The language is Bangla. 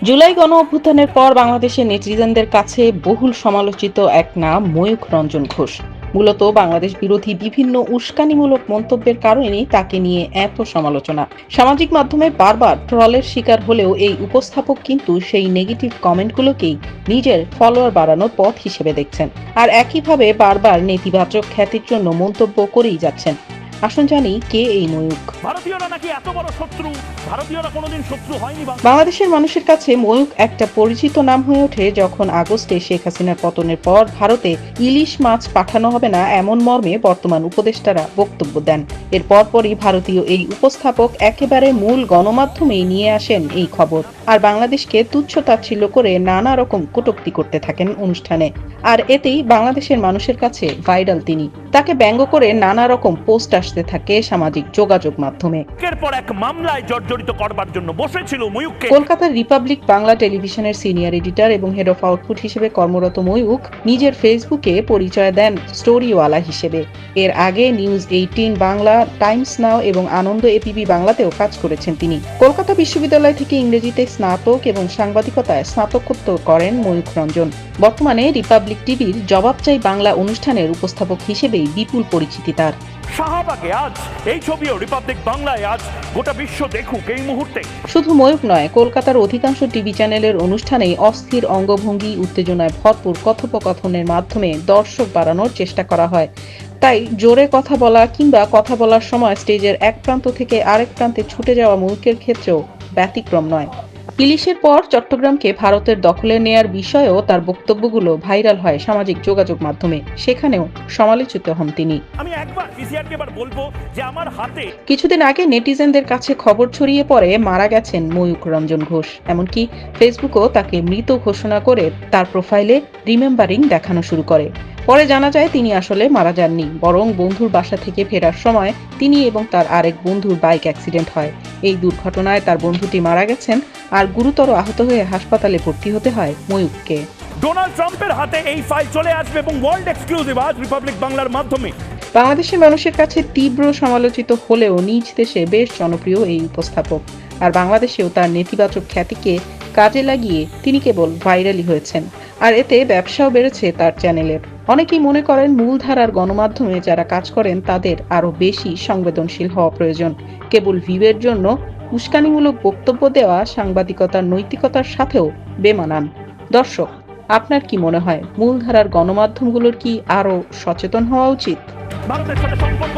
জুলাই গণ অভ্যুত্থানের পর বাংলাদেশের নেটিজেনদের কাছে বহুল সমালোচিত এক নাম ময়ূখ রঞ্জন ঘোষ। মূলত বাংলাদেশ বিরোধী বিভিন্ন উস্কানিমূলক মন্তব্যের কারণেই তাকে নিয়ে এত সমালোচনা। সামাজিক মাধ্যমে বারবার ট্রলের শিকার হলেও এই উপস্থাপক কিন্তু সেই নেগেটিভ কমেন্টগুলোকেই নিজের ফলোয়ার বাড়ানোর পথ হিসেবে দেখছেন, আর একইভাবে বারবার নেতিবাচক খ্যাতির জন্য মন্তব্য করেই যাচ্ছেন। আসুন জানি কে এই ময়ূখ। ভারতীয়রা নাকি এত বড় শত্রু, ভারতীয়রা কোনোদিন শত্রু হয়নি। বাংলাদেশের মানুষের কাছে ময়ূখ একটা পরিচিত নাম হয়ে ওঠে যখন আগস্টে শেখ হাসিনার পতনের পর ভারতে ইলিশ মাছ পাঠানো হবে না এমন মর্মে বর্তমান উপদেষ্টারা বক্তব্য দেন। এর পরপরই ভারতীয় এই উপস্থাপক একেবারে মূল গণমাধ্যমেই নিয়ে আসেন এই খবর, আর বাংলাদেশকে তুচ্ছ তাচ্ছিল্য করে নানা রকম কটূক্তি করতে থাকেন অনুষ্ঠানে। আর এতেই বাংলাদেশের মানুষের কাছে ভাইরাল তিনি। তাকে ব্যঙ্গ করে নানা রকম পোস্ট আসতে থাকে সামাজিক যোগাযোগ মাধ্যমে। একের পর এক মামলায় জর্জরিত করবার জন্য বসেছিল ময়ূখকে। কলকাতার রিপাবলিক বাংলা টেলিভিশনের সিনিয়র এডিটর এবং হেড অফ আউটপুট হিসেবে কর্মরত ময়ূখ নিজের ফেসবুকে পরিচয় দেন স্টোরিওয়ালা হিসেবে। এর আগে নিউজ 18 বাংলা, টাইমস নাও এবং আনন্দ এপিবি বাংলাতেও কাজ করেছেন তিনি। কলকাতা বিশ্ববিদ্যালয় থেকে ইংরেজিতে স্নাতক এবং সাংবাদিকতায় স্নাতকোত্তর করেন ময়ূখ রঞ্জন। বর্তমানে রিপাবলিক টিভির জবাব চাই বাংলা অনুষ্ঠানের উপস্থাপক হিসেবেই বিপুল পরিচিতি তার। শাহবাগে আজ এই ছবিও রিপাবলিক বাংলায় আজ গোটা বিশ্ব দেখুক এই মুহূর্তে। শুধু ময়ূখ নয়, কলকাতার অধিকাংশ টিভি চ্যানেলের অনুষ্ঠানেই অস্থির অঙ্গভঙ্গি, উত্তেজনায় ভরপুর কথোপকথনের মাধ্যমে দর্শক বাড়ানোর চেষ্টা করা হয়। তাই জোরে কথা বলা কিংবা কথা বলার সময় স্টেজের এক প্রান্ত থেকে আরেক প্রান্তে ছুটে যাওয়া ময়ূখের ক্ষেত্রেও ব্যতিক্রম নয়। ইলিশের পর চট্টগ্রামকে ভারতের দখলে নেয়ার বিষয়েও তার বক্তব্যগুলো ভাইরাল হয় সামাজিক যোগাযোগ মাধ্যমে। সেখানেও সমালোচিত হন তিনি। আমি একবার পিসিআরকে এবার বলবো যে আমার হাতে। কিছুদিন আগে নেটিজেনদের কাছে খবর ছড়িয়ে পড়ে মারা গেছেন ময়ূখ রঞ্জন ঘোষ। এমনকি ফেসবুকও তাকে মৃত ঘোষণা করে তার প্রোফাইলে রিমেম্বারিং দেখানো শুরু করে। পরে জানা যায় তিনি আসলে মারা যাননি, বরং বন্ধুর বাসা থেকে ফেরার সময় তিনি এবং তার আরেক বন্ধুর বাইক অ্যাক্সিডেন্ট হয়। এই দুর্ঘটনায় তার বন্ধুটি মারা গেছেন, আর গুরুতর আহত হয়ে হাসপাতালে ভর্তি হতে হয় ময়ূখকে। ডোনাল্ড ট্রাম্পের হাতে এই ফাইল চলে আসবে এবং ওয়ার্ল্ড এক্সক্লুসিভ আজ রিপাবলিক বাংলার মাধ্যমে। বাংলাদেশের মানুষের কাছে তীব্র সমালোচিত হলেও নিজ দেশে বেশ জনপ্রিয় এই উপস্থাপক, আর বাংলাদেশেও তার নেতিবাচক খ্যাতিকে কাজে লাগিয়ে তিনি কেবল ভাইরালই হয়েছেন, আর এতে ব্যবসাও বেড়েছে তার চ্যানেলের। অনেকেই মনে করেন মূলধারার গণমাধ্যমে যারা কাজ করেন তাদের আরও বেশি সংবেদনশীল হওয়া প্রয়োজন। কেবল ভিউয়ের জন্য উস্কানিমূলক বক্তব্য দেওয়া সাংবাদিকতার নৈতিকতার সাথেও বেমানান। দর্শক, আপনার কি মনে হয় মূলধারার গণমাধ্যমগুলোর কি আরও সচেতন হওয়া উচিত? ভারতের সাথে সম্পর্ক